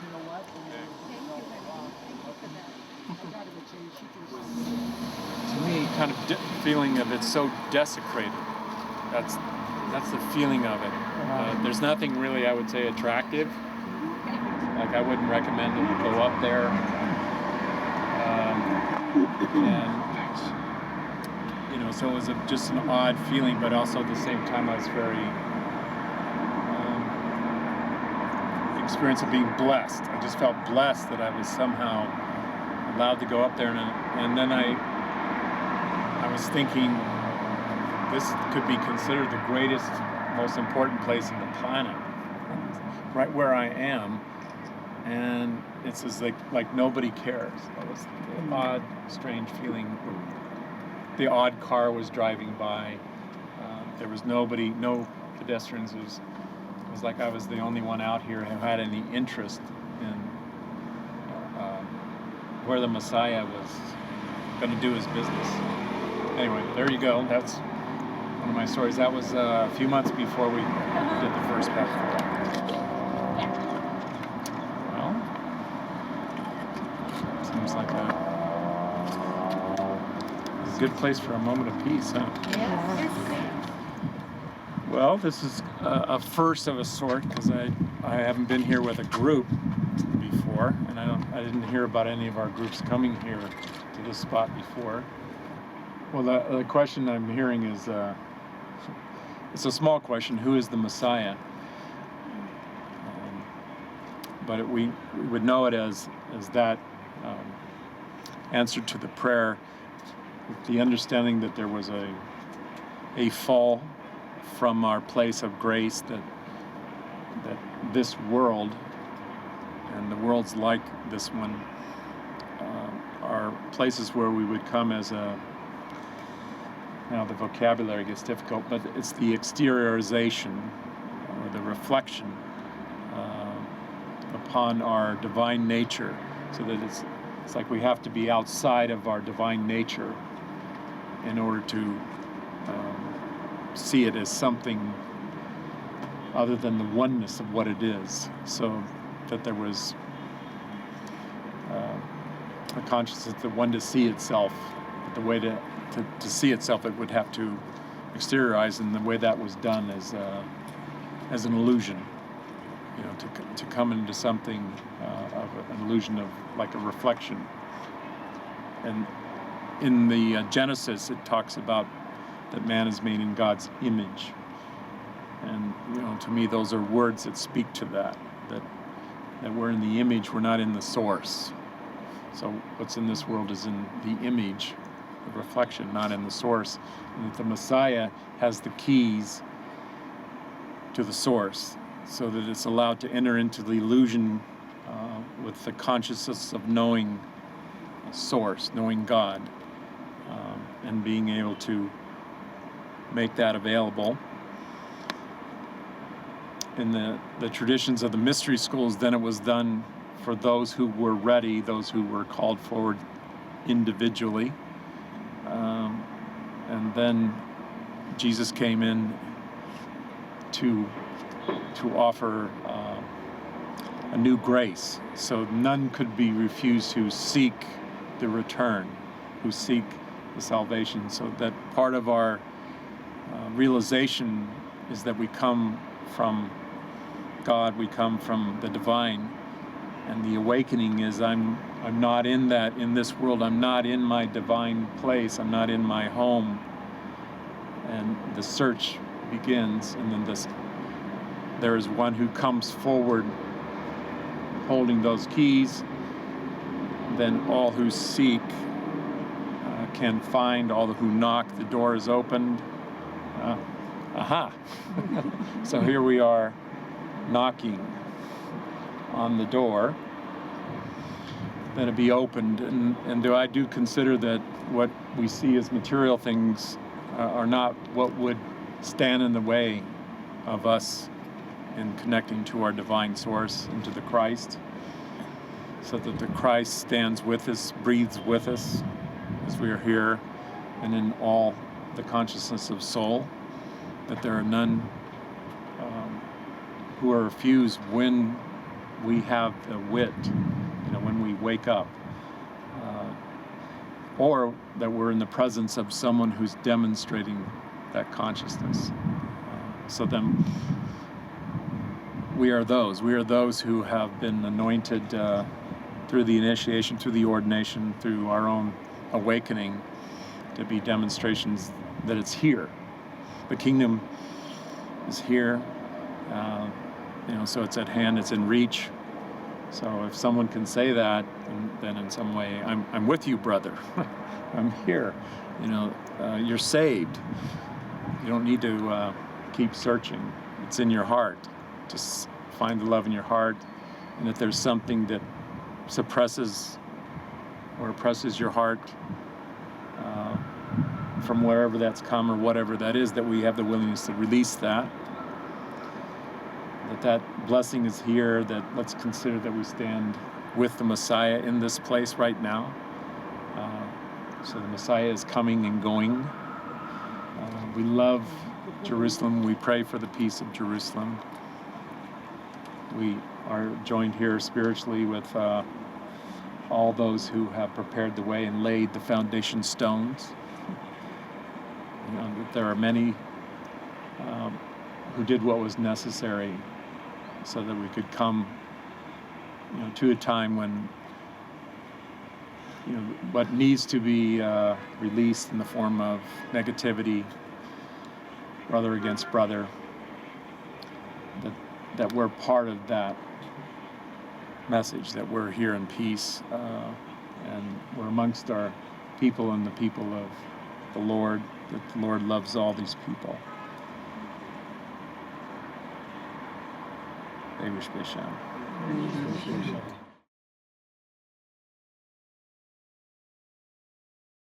you know what? Thank you, honey. Thank you for that. I gotta go change. She can To me, kind of feeling of it's so desecrated. That's the feeling of it. There's nothing really, I would say, attractive. Like I wouldn't recommend them to go up there. And so it was just an odd feeling, but also at the same time I was very experience of being blessed. I just felt blessed that I was somehow allowed to go up there, and then I was thinking this could be considered the greatest, most important place on the planet, right where I am, and it's just like nobody cares. That was an odd, strange feeling. The odd car was driving by. There was nobody, no pedestrians. It was like I was the only one out here who had any interest in where the Messiah was going to do his business. Anyway, there you go. That's one of my stories. That was a few months before we did the first festival. Well, seems like a good place for a moment of peace, huh? Yes. Well, this is a first of a sort because I haven't been here with a group before, and I didn't hear about any of our groups coming here to this spot before. Well, the question I'm hearing is it's a small question: who is the Messiah? But we would know it as that answer to the prayer, with the understanding that there was a fall from our place of grace, that this world and the worlds like this one are places where we would come as now the vocabulary gets difficult, but it's the exteriorization or the reflection upon our divine nature, so that it's like we have to be outside of our divine nature in order to see it as something other than the oneness of what it is. So that there was a consciousness that wanted to see itself, but the way to see itself, it would have to exteriorize, and the way that was done as an illusion, to come into something of an illusion of like a reflection. And in the Genesis, it talks about that man is made in God's image, and to me, those are words that speak to that we're in the image, we're not in the source. So what's in this world is in the image, the reflection, not in the source. And that the Messiah has the keys to the source, so that it's allowed to enter into the illusion with the consciousness of knowing source, knowing God, and being able to make that available. In the traditions of the mystery schools, then it was done for those who were ready, those who were called forward individually. And then Jesus came in to offer a new grace, so none could be refused who seek the return, who seek the salvation. So that part of our realization is that we come from God, we come from the divine, and the awakening is I'm not in this world, I'm not in my divine place, I'm not in my home, and the search begins, and then there is one who comes forward holding those keys. Then all who seek can find, all who knock, the door is opened. So here we are knocking on the door, then it be opened, and I do consider that what we see as material things are not what would stand in the way of us in connecting to our divine source and to the Christ, so that the Christ stands with us, breathes with us as we are here, and in all the consciousness of soul, that there are none who are refused when we have the wit, when we wake up, or that we're in the presence of someone who's demonstrating that consciousness. So then we are those who have been anointed through the initiation, through the ordination, through our own awakening, to be demonstrations that it's here. The kingdom is here, so it's at hand, it's in reach. So if someone can say that, then in some way, I'm with you, brother. I'm here. You're saved. You don't need to keep searching. It's in your heart. Just find the love in your heart. And if there's something that suppresses or oppresses your heart from wherever that's come or whatever that is, that we have the willingness to release that. That blessing is here, that let's consider that we stand with the Messiah in this place right now. So the Messiah is coming and going. We love Jerusalem. We pray for the peace of Jerusalem. We are joined here spiritually with all those who have prepared the way and laid the foundation stones. There are many who did what was necessary so that we could come, to a time when, what needs to be released in the form of negativity, brother against brother, that we're part of that message, that we're here in peace, and we're amongst our people and the people of the Lord, that the Lord loves all these people. They wish